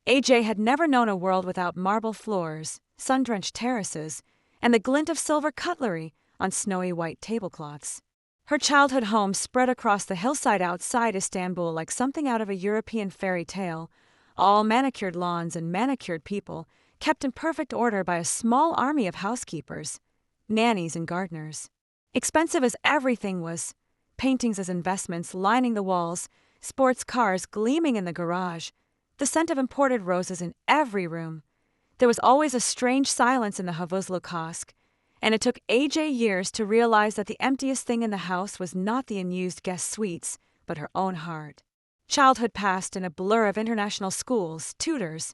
AJ had never known a world without marble floors, sun-drenched terraces, and the glint of silver cutlery on snowy white tablecloths. Her childhood home spread across the hillside outside Istanbul like something out of a European fairy tale, all manicured lawns and manicured people, kept in perfect order by a small army of housekeepers, nannies and gardeners. Expensive as everything was, paintings as investments lining the walls, sports cars gleaming in the garage, the scent of imported roses in every room. There was always a strange silence in the Havuzlu Kosk, and it took AJ years to realize that the emptiest thing in the house was not the unused guest suites, but her own heart. Childhood passed in a blur of international schools, tutors,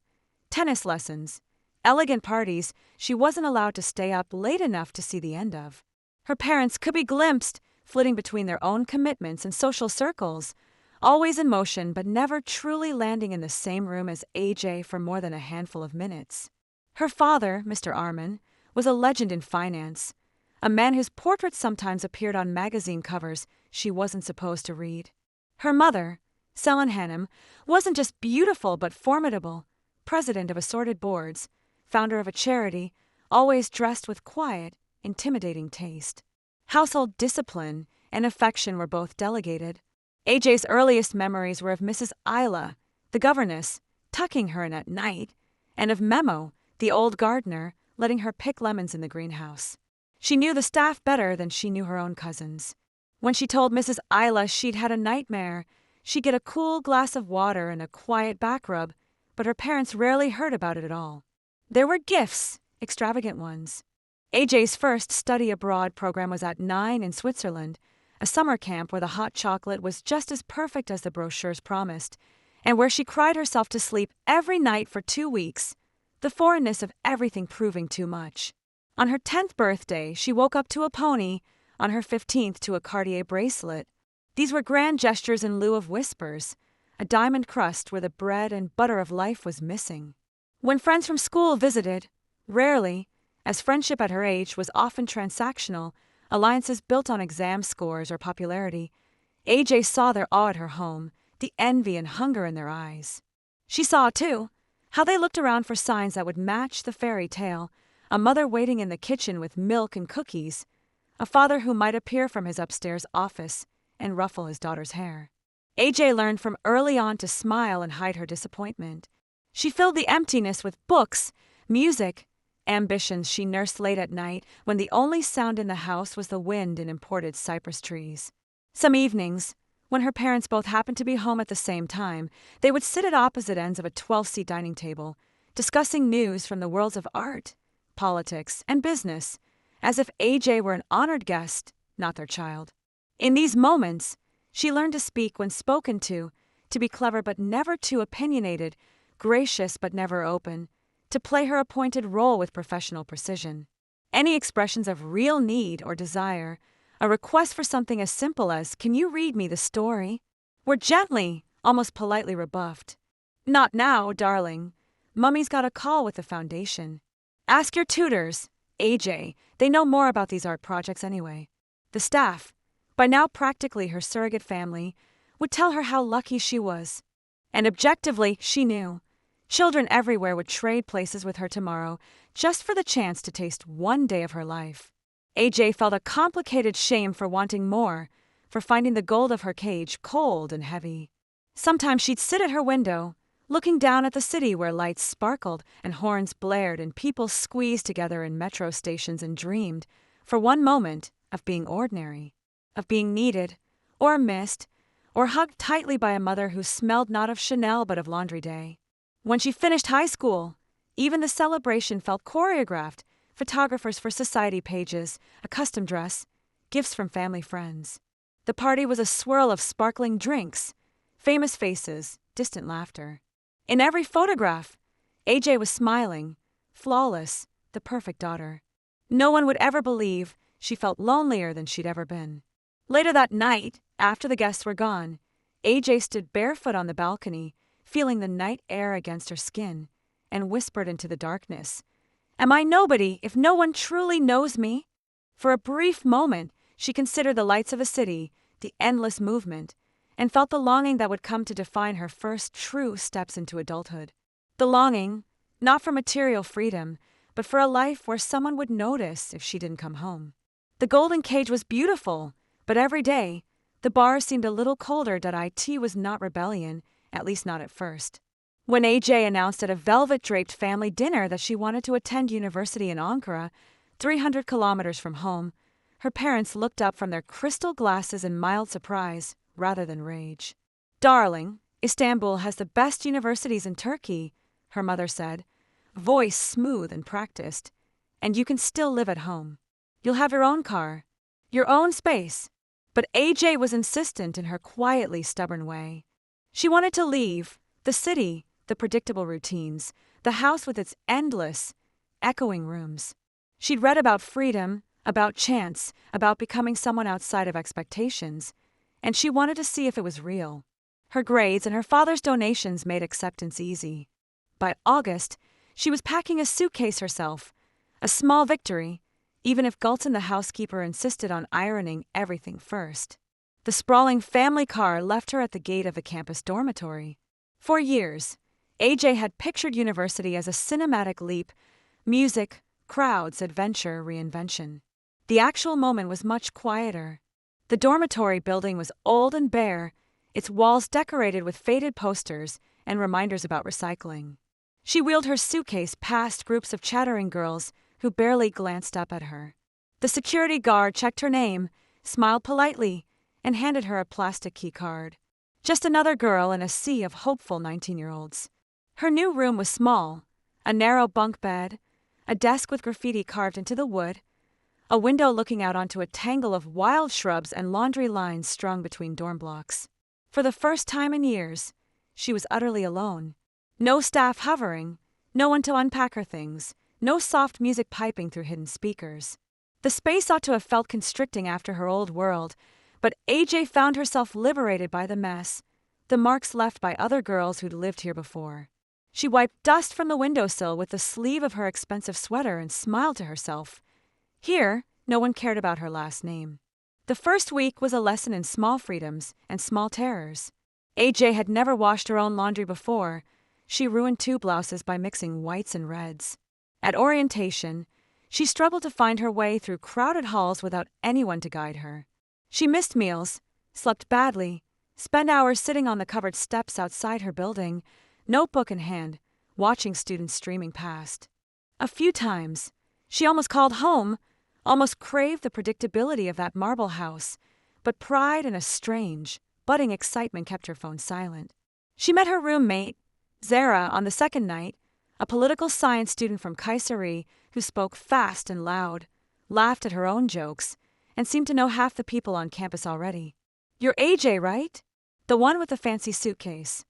tennis lessons, elegant parties she wasn't allowed to stay up late enough to see the end of. Her parents could be glimpsed flitting between their own commitments and social circles, always in motion but never truly landing in the same room as AJ for more than a handful of minutes. Her father, Mr. Arman, was a legend in finance, a man whose portrait sometimes appeared on magazine covers she wasn't supposed to read. Her mother, Selen Hanım, wasn't just beautiful but formidable, president of assorted boards, founder of a charity, always dressed with quiet, intimidating taste. Household discipline and affection were both delegated. AJ's earliest memories were of Mrs. Isla, the governess, tucking her in at night, and of Memo, the old gardener, letting her pick lemons in the greenhouse. She knew the staff better than she knew her own cousins. When she told Mrs. Isla she'd had a nightmare, she'd get a cool glass of water and a quiet back rub, but her parents rarely heard about it at all. There were gifts, extravagant ones. AJ's first study abroad program was at 9 in Switzerland, a summer camp where the hot chocolate was just as perfect as the brochures promised, and where she cried herself to sleep every night for 2 weeks, the foreignness of everything proving too much. On her 10th birthday, she woke up to a pony, on her 15th to a Cartier bracelet. These were grand gestures in lieu of whispers, a diamond crust where the bread and butter of life was missing. When friends from school visited, rarely, as friendship at her age was often transactional, alliances built on exam scores or popularity, AJ saw their awe at her home, the envy and hunger in their eyes. She saw, too, how they looked around for signs that would match the fairy tale, a mother waiting in the kitchen with milk and cookies, a father who might appear from his upstairs office and ruffle his daughter's hair. AJ learned from early on to smile and hide her disappointment. She filled the emptiness with books, music, ambitions she nursed late at night when the only sound in the house was the wind in imported cypress trees. Some evenings, when her parents both happened to be home at the same time, they would sit at opposite ends of a 12-seat dining table, discussing news from the worlds of art, politics, and business, as if AJ were an honored guest, not their child. In these moments, she learned to speak when spoken to be clever but never too opinionated, gracious but never open, to play her appointed role with professional precision. Any expressions of real need or desire, a request for something as simple as, "Can you read me the story?" were gently, almost politely rebuffed. "Not now, darling. Mummy's got a call with the foundation. Ask your tutors, AJ, they know more about these art projects anyway." The staff, by now practically her surrogate family, would tell her how lucky she was. And objectively, she knew. Children everywhere would trade places with her tomorrow just for the chance to taste one day of her life. AJ felt a complicated shame for wanting more, for finding the gold of her cage cold and heavy. Sometimes she'd sit at her window, looking down at the city where lights sparkled and horns blared and people squeezed together in metro stations and dreamed, for one moment, of being ordinary, of being needed, or missed, or hugged tightly by a mother who smelled not of Chanel but of Laundry Day. When she finished high school, even the celebration felt choreographed, photographers for society pages, a custom dress, gifts from family friends. The party was a swirl of sparkling drinks, famous faces, distant laughter. In every photograph, AJ was smiling, flawless, the perfect daughter. No one would ever believe she felt lonelier than she'd ever been. Later that night, after the guests were gone, AJ stood barefoot on the balcony, feeling the night air against her skin, and whispered into the darkness, "Am I nobody if no one truly knows me?" For a brief moment, she considered the lights of a city, the endless movement, and felt the longing that would come to define her first true steps into adulthood. The longing, not for material freedom, but for a life where someone would notice if she didn't come home. The golden cage was beautiful, but every day, the bar seemed a little colder. It was not rebellion, at least not at first. When AJ announced at a velvet-draped family dinner that she wanted to attend university in Ankara, 300 kilometers from home, her parents looked up from their crystal glasses in mild surprise rather than rage. "Darling, Istanbul has the best universities in Turkey," her mother said, voice smooth and practiced, "and you can still live at home. You'll have your own car, your own space." But AJ was insistent in her quietly stubborn way. She wanted to leave the city, the predictable routines, the house with its endless, echoing rooms. She'd read about freedom, about chance, about becoming someone outside of expectations, and she wanted to see if it was real. Her grades and her father's donations made acceptance easy. By August, she was packing a suitcase herself, a small victory, even if Galton the housekeeper insisted on ironing everything first. The sprawling family car left her at the gate of the campus dormitory. For years, AJ had pictured university as a cinematic leap: music, crowds, adventure, reinvention. The actual moment was much quieter. The dormitory building was old and bare, its walls decorated with faded posters and reminders about recycling. She wheeled her suitcase past groups of chattering girls who barely glanced up at her. The security guard checked her name, smiled politely, and handed her a plastic key card. Just another girl in a sea of hopeful 19-year-olds. Her new room was small: a narrow bunk bed, a desk with graffiti carved into the wood, a window looking out onto a tangle of wild shrubs and laundry lines strung between dorm blocks. For the first time in years, she was utterly alone. No staff hovering, no one to unpack her things, no soft music piping through hidden speakers. The space ought to have felt constricting after her old world, but AJ found herself liberated by the mess, the marks left by other girls who'd lived here before. She wiped dust from the windowsill with the sleeve of her expensive sweater and smiled to herself. Here, no one cared about her last name. The first week was a lesson in small freedoms and small terrors. AJ had never washed her own laundry before. She ruined 2 blouses by mixing whites and reds. At orientation, she struggled to find her way through crowded halls without anyone to guide her. She missed meals, slept badly, spent hours sitting on the covered steps outside her building, notebook in hand, watching students streaming past. A few times, she almost called home, almost craved the predictability of that marble house, but pride and a strange, budding excitement kept her phone silent. She met her roommate, Zara, on the second night, a political science student from Kayseri who spoke fast and loud, laughed at her own jokes, and seemed to know half the people on campus already. "You're AJ, right? The one with the fancy suitcase?"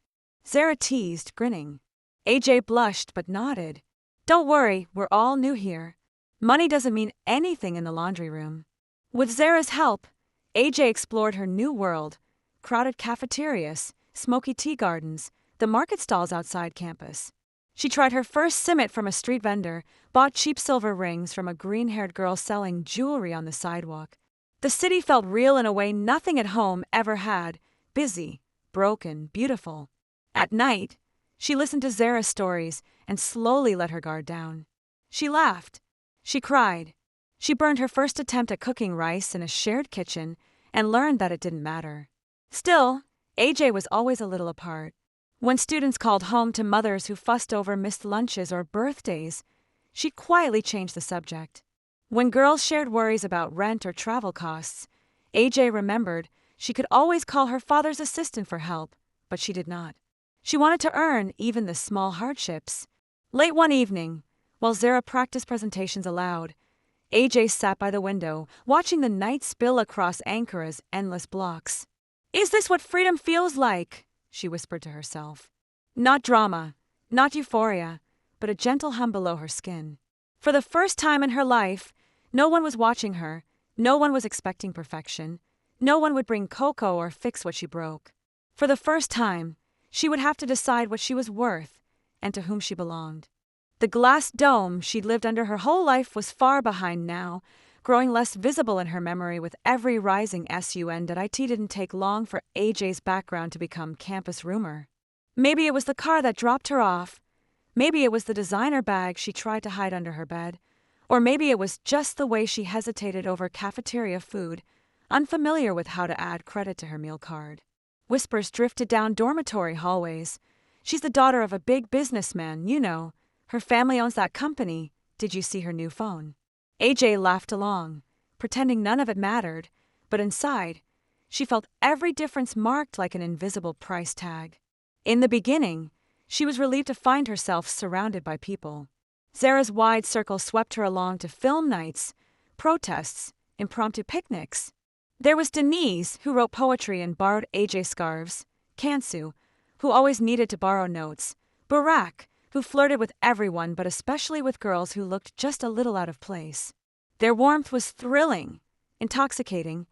Zara teased, grinning. AJ blushed but nodded. "Don't worry, we're all new here. Money doesn't mean anything in the laundry room." With Zara's help, AJ explored her new world: crowded cafeterias, smoky tea gardens, the market stalls outside campus. She tried her first simit from a street vendor, bought cheap silver rings from a green-haired girl selling jewelry on the sidewalk. The city felt real in a way nothing at home ever had: busy, broken, beautiful. At night, she listened to Zara's stories and slowly let her guard down. She laughed. She cried. She burned her first attempt at cooking rice in a shared kitchen and learned that it didn't matter. Still, AJ was always a little apart. When students called home to mothers who fussed over missed lunches or birthdays, she'd quietly change the subject. When girls shared worries about rent or travel costs, AJ remembered she could always call her father's assistant for help, but she did not. She wanted to earn even the small hardships. Late one evening, while Zara practiced presentations aloud, AJ sat by the window, watching the night spill across Ankara's endless blocks. "Is this what freedom feels like?" she whispered to herself. Not drama, not euphoria, but a gentle hum below her skin. For the first time in her life, no one was watching her, no one was expecting perfection, no one would bring cocoa or fix what she broke. For the first time, she would have to decide what she was worth and to whom she belonged. The glass dome she'd lived under her whole life was far behind now, growing less visible in her memory with every rising sun. It didn't take long for AJ's background to become campus rumor. Maybe it was the car that dropped her off, Maybe it was the designer bag she tried to hide under her bed, or maybe it was just the way she hesitated over cafeteria food, unfamiliar with how to add credit to her meal card. Whispers drifted down dormitory hallways. She's the daughter of a big businessman, you know. Her family owns that company. Did you see her new phone? AJ laughed along, pretending none of it mattered, but inside, she felt every difference marked like an invisible price tag. In the beginning, she was relieved to find herself surrounded by people. Zara's wide circle swept her along to film nights, protests, impromptu picnics. There was Denise, who wrote poetry and borrowed AJ scarves, Kansu, who always needed to borrow notes, Barak, who flirted with everyone but especially with girls who looked just a little out of place. Their warmth was thrilling, intoxicating,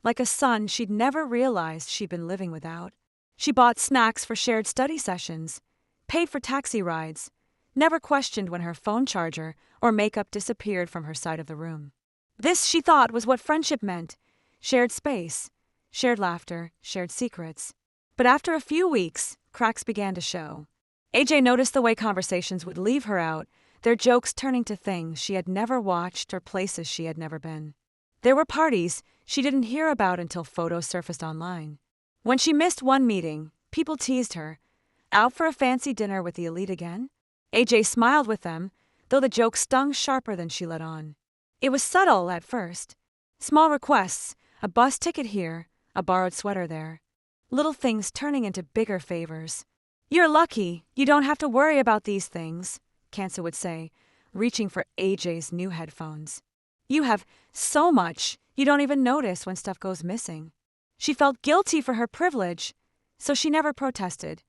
like a sun she'd never realized she'd been living without. She bought snacks for shared study sessions, paid for taxi rides, never questioned when her phone charger or makeup disappeared from her side of the room. This, she thought, was what friendship meant: shared space, shared laughter, shared secrets. But after a few weeks, cracks began to show. AJ noticed the way conversations would leave her out, their jokes turning to things she had never watched or places she had never been. There were parties she didn't hear about until photos surfaced online. When she missed one meeting, people teased her. Out for a fancy dinner with the elite again? AJ smiled with them, though the joke stung sharper than she let on. It was subtle at first. Small requests, a bus ticket here, a borrowed sweater there. Little things turning into bigger favors. "You're lucky, you don't have to worry about these things," Kansa would say, reaching for AJ's new headphones. "You have so much, you don't even notice when stuff goes missing." She felt guilty for her privilege, so she never protested,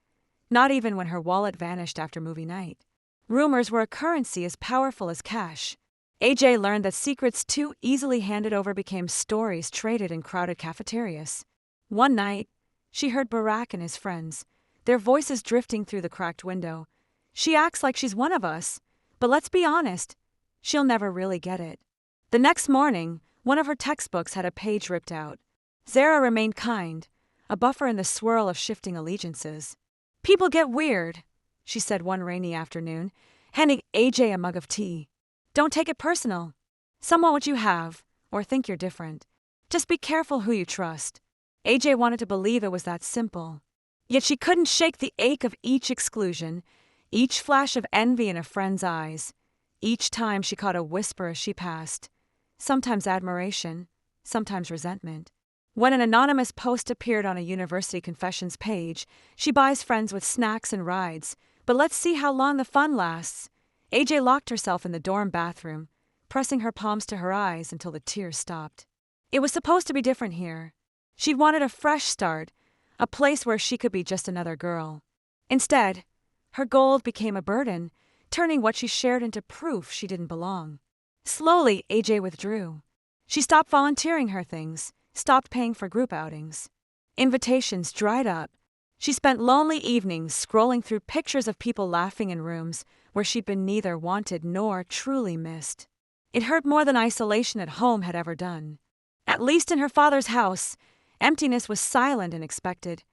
not even when her wallet vanished after movie night. Rumors were a currency as powerful as cash. AJ learned that secrets too easily handed over became stories traded in crowded cafeterias. One night, she heard Barak and his friends, their voices drifting through the cracked window. "She acts like she's one of us, but let's be honest, she'll never really get it." The next morning, one of her textbooks had a page ripped out. Zara remained kind, a buffer in the swirl of shifting allegiances. "People get weird," she said one rainy afternoon, handing AJ a mug of tea. "Don't take it personal. Some want what you have, or think you're different. Just be careful who you trust." AJ wanted to believe it was that simple. Yet she couldn't shake the ache of each exclusion, each flash of envy in a friend's eyes, each time she caught a whisper as she passed, sometimes admiration, sometimes resentment. When an anonymous post appeared on a university confessions page, she buys friends with snacks and rides, but let's see how long the fun lasts. AJ locked herself in the dorm bathroom, pressing her palms to her eyes until the tears stopped. It was supposed to be different here. She'd wanted a fresh start, a place where she could be just another girl. Instead, her gold became a burden, turning what she shared into proof she didn't belong. Slowly, AJ withdrew. She stopped volunteering her things, stopped paying for group outings. Invitations dried up. She spent lonely evenings scrolling through pictures of people laughing in rooms where she'd been neither wanted nor truly missed. It hurt more than isolation at home had ever done. At least in her father's house, emptiness was silent and expected.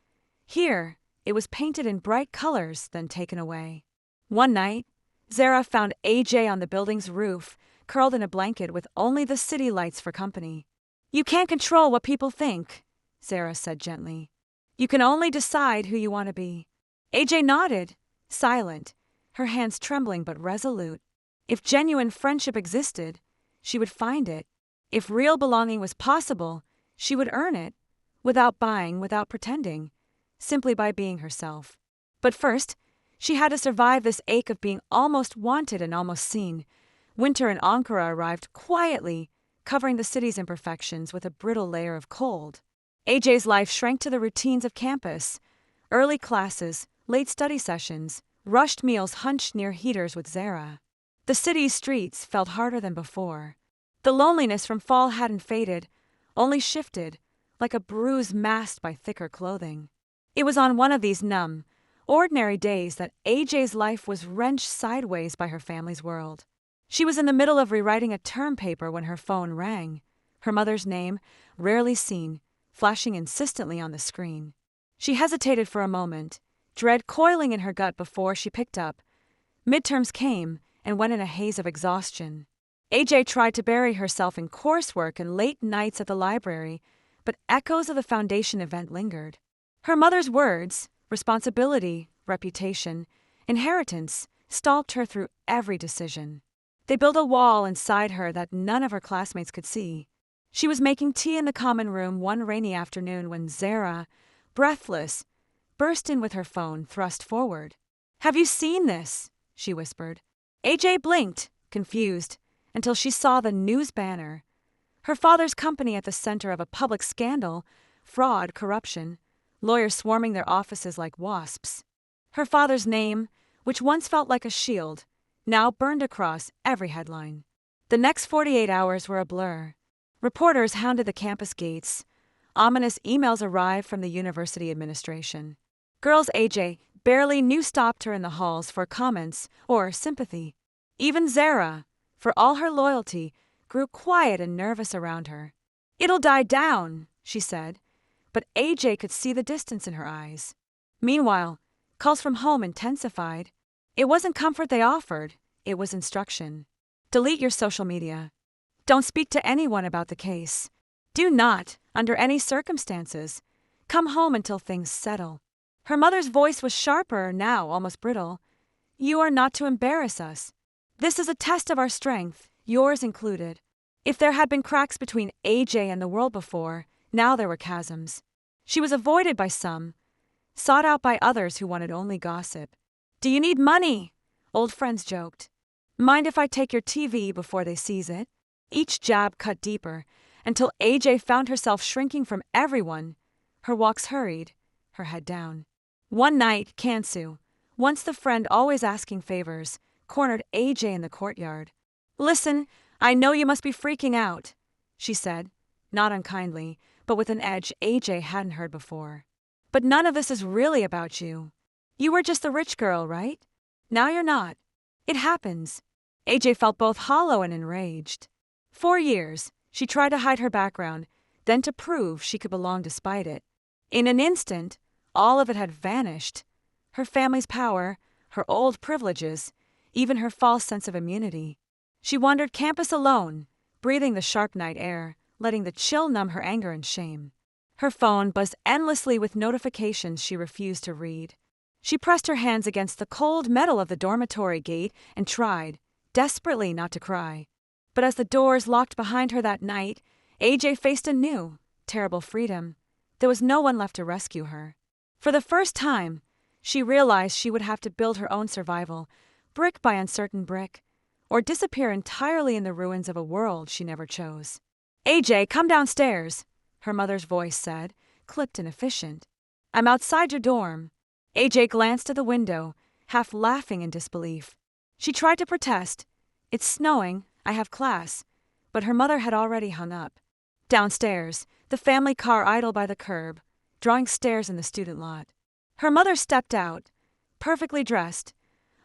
Here, it was painted in bright colors, then taken away. One night, Zara found AJ on the building's roof, curled in a blanket with only the city lights for company. "You can't control what people think," Zara said gently. "You can only decide who you want to be." AJ nodded, silent, her hands trembling but resolute. If genuine friendship existed, she would find it. If real belonging was possible, she would earn it, without buying, without pretending, simply by being herself. But first, she had to survive this ache of being almost wanted and almost seen. Winter in Ankara arrived quietly, covering the city's imperfections with a brittle layer of cold. AJ's life shrank to the routines of campus: early classes, late study sessions, rushed meals hunched near heaters with Zara. The city's streets felt harder than before. The loneliness from fall hadn't faded, only shifted, like a bruise masked by thicker clothing. It was on one of these numb, ordinary days that AJ's life was wrenched sideways by her family's world. She was in the middle of rewriting a term paper when her phone rang, her mother's name, rarely seen, flashing insistently on the screen. She hesitated for a moment, dread coiling in her gut before she picked up. Midterms came and went in a haze of exhaustion. AJ tried to bury herself in coursework and late nights at the library, but echoes of the foundation event lingered. Her mother's words, responsibility, reputation, inheritance, stalked her through every decision. They built a wall inside her that none of her classmates could see. She was making tea in the common room one rainy afternoon when Zara, breathless, burst in with her phone thrust forward. "Have you seen this?" she whispered. AJ blinked, confused, until she saw the news banner. Her father's company at the center of a public scandal, fraud, corruption, lawyers swarming their offices like wasps. Her father's name, which once felt like a shield, now burned across every headline. The next 48 hours were a blur. Reporters hounded the campus gates. Ominous emails arrived from the university administration. Girls AJ barely knew stopped her in the halls for comments or sympathy. Even Zara, for all her loyalty, grew quiet and nervous around her. "It'll die down," she said, but AJ could see the distance in her eyes. Meanwhile, calls from home intensified. It wasn't comfort they offered, it was instruction. Delete your social media. Don't speak to anyone about the case. Do not, under any circumstances, come home until things settle. Her mother's voice was sharper, now almost brittle. "You are not to embarrass us. This is a test of our strength, yours included." If there had been cracks between AJ and the world before, now there were chasms. She was avoided by some, sought out by others who wanted only gossip. "Do you need money?" old friends joked. "Mind if I take your TV before they seize it?" Each jab cut deeper, until AJ found herself shrinking from everyone. Her walks hurried, her head down. One night, Kansu, once the friend always asking favors, cornered AJ in the courtyard. "Listen, I know you must be freaking out," she said, not unkindly, but with an edge AJ hadn't heard before. "But none of this is really about you. You were just the rich girl, right? Now you're not. It happens." AJ felt both hollow and enraged. 4 years, she tried to hide her background, then to prove she could belong despite it. In an instant, all of it had vanished. Her family's power, her old privileges, even her false sense of immunity. She wandered campus alone, breathing the sharp night air, letting the chill numb her anger and shame. Her phone buzzed endlessly with notifications she refused to read. She pressed her hands against the cold metal of the dormitory gate and tried, desperately, not to cry. But as the doors locked behind her that night, AJ faced a new, terrible freedom. There was no one left to rescue her. For the first time, she realized she would have to build her own survival, brick by uncertain brick, or disappear entirely in the ruins of a world she never chose. "AJ, come downstairs," her mother's voice said, clipped and efficient. "I'm outside your dorm." AJ glanced at the window, half laughing in disbelief. She tried to protest. "It's snowing, I have class," but her mother had already hung up. Downstairs, the family car idled by the curb, drawing stares in the student lot. Her mother stepped out, perfectly dressed,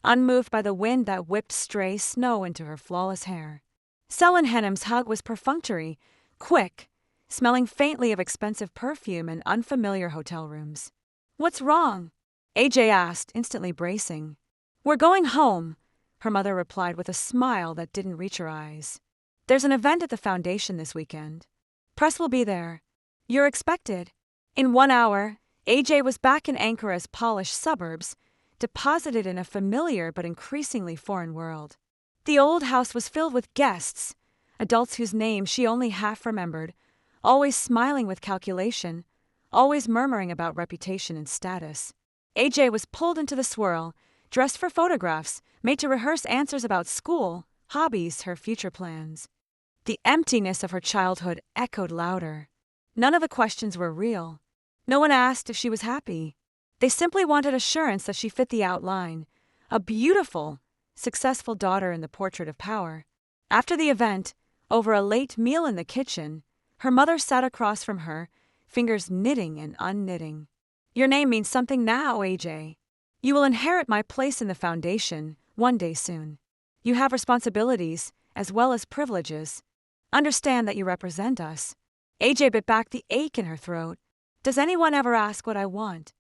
unmoved by the wind that whipped stray snow into her flawless hair. Selenhenim's hug was perfunctory, quick, smelling faintly of expensive perfume and unfamiliar hotel rooms. "What's wrong?" AJ asked, instantly bracing. "We're going home," her mother replied with a smile that didn't reach her eyes. "There's an event at the foundation this weekend. Press will be there. You're expected." In 1 hour, AJ was back in Ankara's polished suburbs, deposited in a familiar but increasingly foreign world. The old house was filled with guests, adults whose names she only half remembered, always smiling with calculation, always murmuring about reputation and status. AJ was pulled into the swirl, dressed for photographs, made to rehearse answers about school, hobbies, her future plans. The emptiness of her childhood echoed louder. None of the questions were real. No one asked if she was happy. They simply wanted assurance that she fit the outline, a beautiful, successful daughter in the portrait of power. After the event, over a late meal in the kitchen, her mother sat across from her, fingers knitting and unknitting. "Your name means something now, AJ. You will inherit my place in the foundation one day soon. You have responsibilities as well as privileges. Understand that you represent us." AJ bit back the ache in her throat. "Does anyone ever ask what I want?"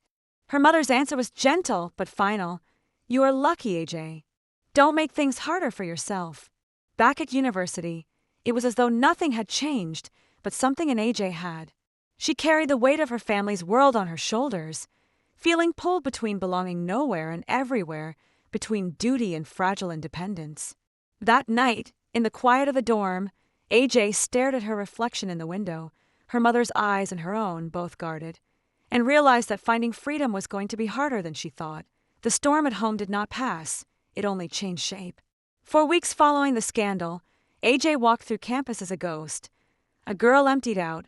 Her mother's answer was gentle but final. "You are lucky, AJ. Don't make things harder for yourself. Back at university, it was as though nothing had changed, but something in AJ had. She carried the weight of her family's world on her shoulders, feeling pulled between belonging nowhere and everywhere, between duty and fragile independence. That night, in the quiet of the dorm, AJ stared at her reflection in the window, her mother's eyes and her own both guarded, and realized that finding freedom was going to be harder than she thought. The storm at home did not pass, it only changed shape. For weeks following the scandal, AJ walked through campus as a ghost. A girl emptied out,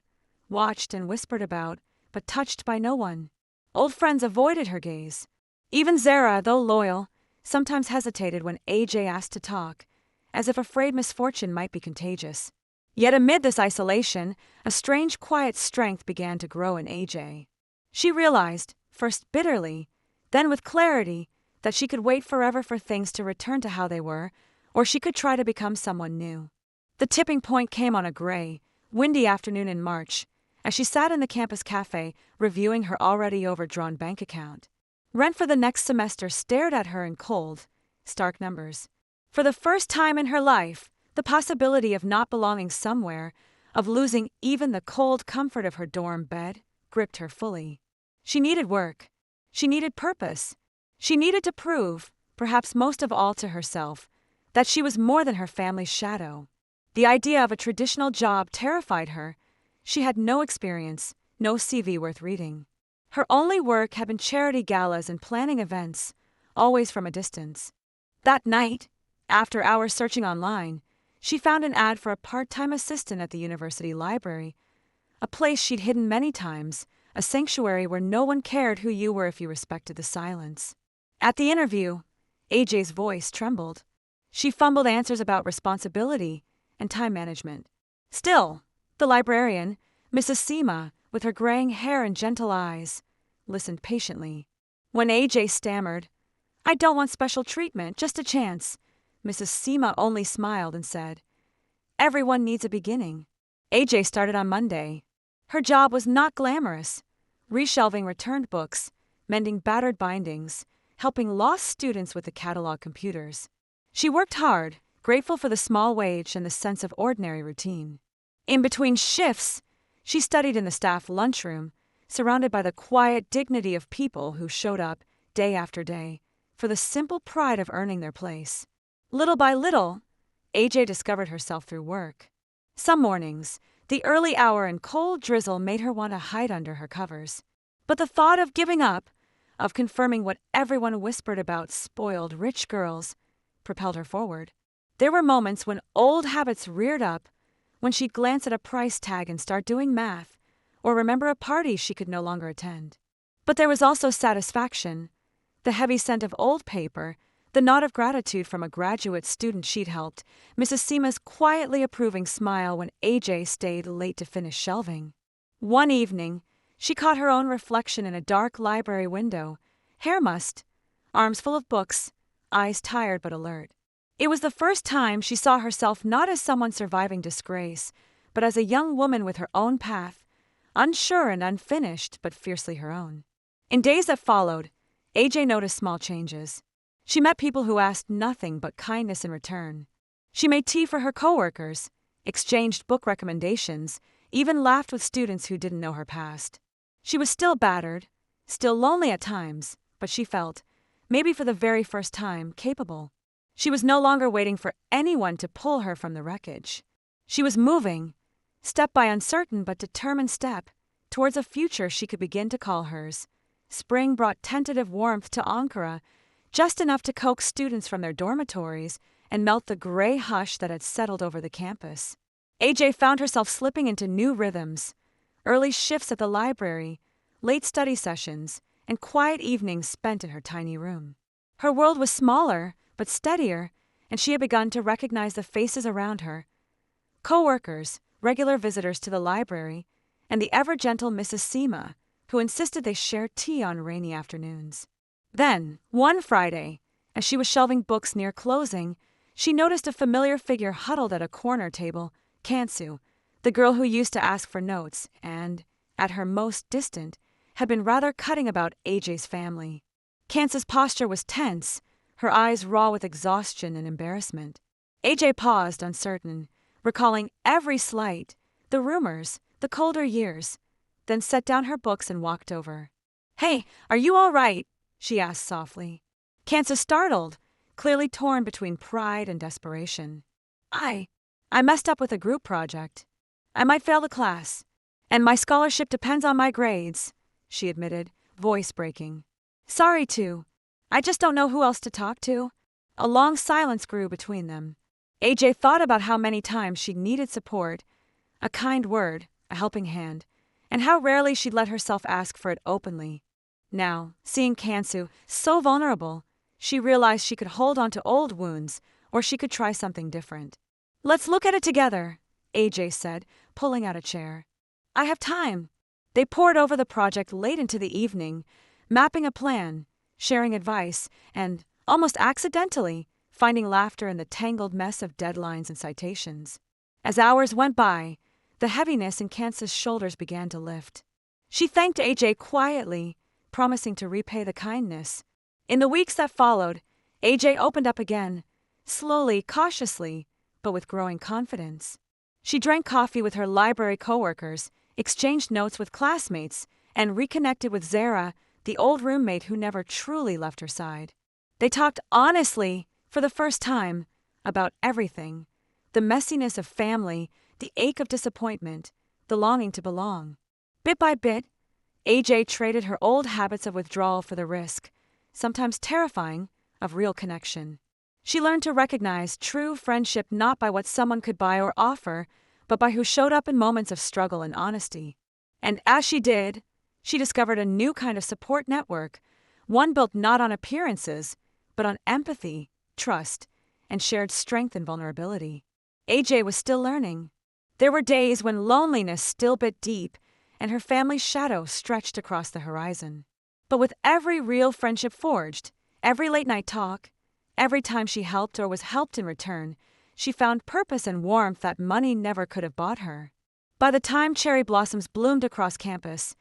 watched and whispered about, but touched by no one. Old friends avoided her gaze. Even Zara, though loyal, sometimes hesitated when AJ asked to talk, as if afraid misfortune might be contagious. Yet amid this isolation, a strange quiet strength began to grow in AJ. She realized, first bitterly, then with clarity, that she could wait forever for things to return to how they were, or she could try to become someone new. The tipping point came on a gray, windy afternoon in March, as she sat in the campus cafe reviewing her already overdrawn bank account. Rent for the next semester stared at her in cold, stark numbers. For the first time in her life, the possibility of not belonging somewhere, of losing even the cold comfort of her dorm bed, gripped her fully. She needed work. She needed purpose. She needed to prove, perhaps most of all to herself, that she was more than her family's shadow. The idea of a traditional job terrified her. She had no experience, no CV worth reading. Her only work had been charity galas and planning events, always from a distance. That night, after hours searching online, she found an ad for a part-time assistant at the university library, a place she'd hidden many times, a sanctuary where no one cared who you were if you respected the silence. At the interview, AJ's voice trembled. She fumbled answers about responsibility and time management. Still, the librarian, Mrs. Seema, with her graying hair and gentle eyes, listened patiently. When AJ stammered, "I don't want special treatment, just a chance," Mrs. Seema only smiled and said, "Everyone needs a beginning." AJ started on Monday. Her job was not glamorous, reshelving returned books, mending battered bindings, helping lost students with the catalog computers. She worked hard, grateful for the small wage and the sense of ordinary routine. In between shifts, she studied in the staff lunchroom, surrounded by the quiet dignity of people who showed up, day after day, for the simple pride of earning their place. Little by little, AJ discovered herself through work. Some mornings, the early hour and cold drizzle made her want to hide under her covers. But the thought of giving up, of confirming what everyone whispered about spoiled rich girls, propelled her forward. There were moments when old habits reared up, when she'd glance at a price tag and start doing math, or remember a party she could no longer attend. But there was also satisfaction, the heavy scent of old paper, the nod of gratitude from a graduate student she'd helped, Mrs. Seema's quietly approving smile when AJ stayed late to finish shelving. One evening, she caught her own reflection in a dark library window, hair mussed, arms full of books, eyes tired but alert. It was the first time she saw herself not as someone surviving disgrace, but as a young woman with her own path, unsure and unfinished, but fiercely her own. In days that followed, AJ noticed small changes. She met people who asked nothing but kindness in return. She made tea for her coworkers, exchanged book recommendations, even laughed with students who didn't know her past. She was still battered, still lonely at times, but she felt, maybe for the very first time, capable. She was no longer waiting for anyone to pull her from the wreckage. She was moving, step by uncertain but determined step, towards a future she could begin to call hers. Spring brought tentative warmth to Ankara, just enough to coax students from their dormitories and melt the gray hush that had settled over the campus. AJ found herself slipping into new rhythms, early shifts at the library, late study sessions, and quiet evenings spent in her tiny room. Her world was smaller, but steadier, and she had begun to recognize the faces around her. Co-workers, regular visitors to the library, and the ever-gentle Mrs. Seema, who insisted they share tea on rainy afternoons. Then, one Friday, as she was shelving books near closing, she noticed a familiar figure huddled at a corner table, Kansu, the girl who used to ask for notes and, at her most distant, had been rather cutting about AJ's family. Kansu's posture was tense, her eyes raw with exhaustion and embarrassment. AJ paused, uncertain, recalling every slight, the rumors, the colder years, then set down her books and walked over. "Hey, are you all right?" she asked softly. Cansa startled, clearly torn between pride and desperation. I messed up with a group project. I might fail the class, and my scholarship depends on my grades," she admitted, voice breaking. "Sorry, too. I just don't know who else to talk to." A long silence grew between them. AJ thought about how many times she'd needed support, a kind word, a helping hand, and how rarely she'd let herself ask for it openly. Now, seeing Kansu so vulnerable, she realized she could hold on to old wounds, or she could try something different. "Let's look at it together," AJ said, pulling out a chair. "I have time." They pored over the project late into the evening, mapping a plan, sharing advice, and, almost accidentally, finding laughter in the tangled mess of deadlines and citations. As hours went by, the heaviness in Kansa's shoulders began to lift. She thanked AJ quietly, promising to repay the kindness. In the weeks that followed, AJ opened up again, slowly, cautiously, but with growing confidence. She drank coffee with her library coworkers, exchanged notes with classmates, and reconnected with Zara, the old roommate who never truly left her side. They talked honestly, for the first time, about everything: the messiness of family, the ache of disappointment, the longing to belong. Bit by bit, AJ traded her old habits of withdrawal for the risk, sometimes terrifying, of real connection. She learned to recognize true friendship not by what someone could buy or offer, but by who showed up in moments of struggle and honesty. And as she did, she discovered a new kind of support network, one built not on appearances, but on empathy, trust, and shared strength and vulnerability. AJ was still learning. There were days when loneliness still bit deep, and her family's shadow stretched across the horizon. But with every real friendship forged, every late-night talk, every time she helped or was helped in return, she found purpose and warmth that money never could have bought her. By the time cherry blossoms bloomed across campus,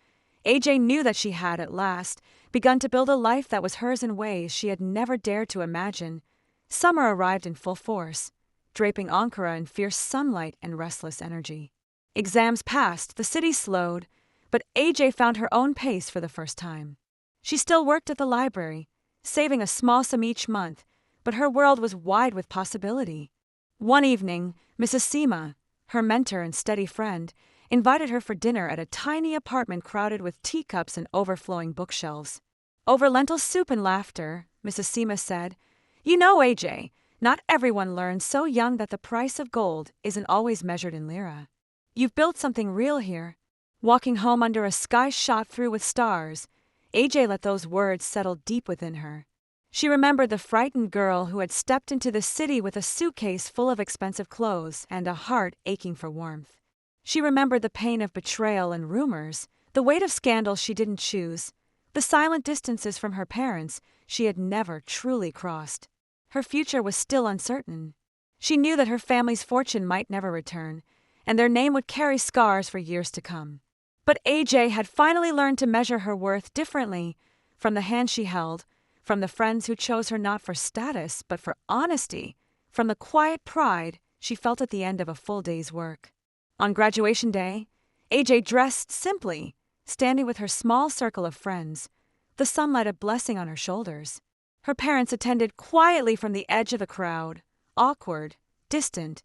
AJ knew that she had, at last, begun to build a life that was hers in ways she had never dared to imagine. Summer arrived in full force, draping Ankara in fierce sunlight and restless energy. Exams passed, the city slowed, but AJ found her own pace for the first time. She still worked at the library, saving a small sum each month, but her world was wide with possibility. One evening, Mrs. Seema, her mentor and steady friend, invited her for dinner at a tiny apartment crowded with teacups and overflowing bookshelves. Over lentil soup and laughter, Mrs. Seema said, "You know, AJ, not everyone learns so young that the price of gold isn't always measured in lira. You've built something real here." Walking home under a sky shot through with stars, AJ let those words settle deep within her. She remembered the frightened girl who had stepped into the city with a suitcase full of expensive clothes and a heart aching for warmth. She remembered the pain of betrayal and rumors, the weight of scandals she didn't choose, the silent distances from her parents she had never truly crossed. Her future was still uncertain. She knew that her family's fortune might never return, and their name would carry scars for years to come. But AJ had finally learned to measure her worth differently, from the hand she held, from the friends who chose her not for status but for honesty, from the quiet pride she felt at the end of a full day's work. On graduation day, AJ dressed simply, standing with her small circle of friends, the sunlight a blessing on her shoulders. Her parents attended quietly from the edge of the crowd, awkward, distant,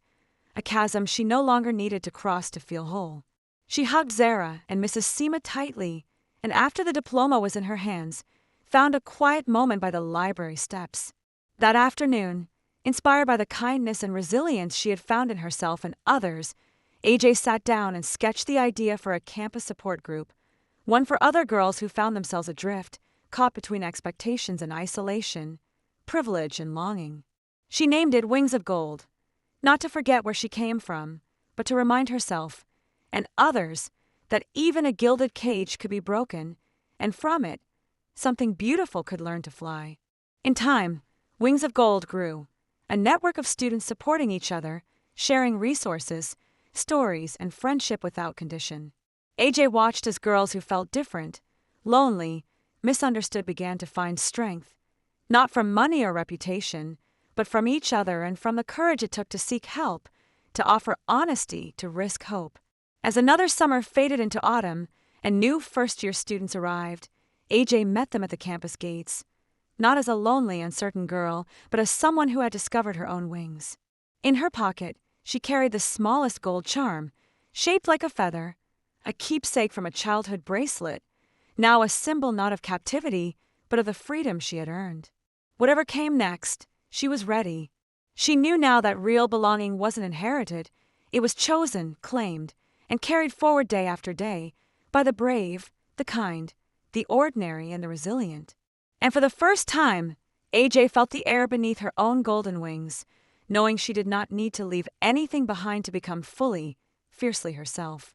a chasm she no longer needed to cross to feel whole. She hugged Zara and Mrs. Seema tightly, and after the diploma was in her hands, found a quiet moment by the library steps. That afternoon, inspired by the kindness and resilience she had found in herself and others, AJ sat down and sketched the idea for a campus support group, one for other girls who found themselves adrift, caught between expectations and isolation, privilege and longing. She named it Wings of Gold, not to forget where she came from, but to remind herself, and others, that even a gilded cage could be broken, and from it, something beautiful could learn to fly. In time, Wings of Gold grew, a network of students supporting each other, sharing resources, stories, and friendship without condition. AJ watched as girls who felt different, lonely, misunderstood began to find strength, Not from money or reputation, but from each other and from the courage it took to seek help, to offer honesty, to risk hope. As another summer faded into autumn and new first-year students arrived, AJ met them at the campus gates, not as a lonely, uncertain girl, but as someone who had discovered her own wings. In her pocket, she carried the smallest gold charm, shaped like a feather, a keepsake from a childhood bracelet, now a symbol not of captivity, but of the freedom she had earned. Whatever came next, she was ready. She knew now that real belonging wasn't inherited, it was chosen, claimed, and carried forward day after day by the brave, the kind, the ordinary, and the resilient. And for the first time, AJ felt the air beneath her own golden wings, knowing she did not need to leave anything behind to become fully, fiercely herself.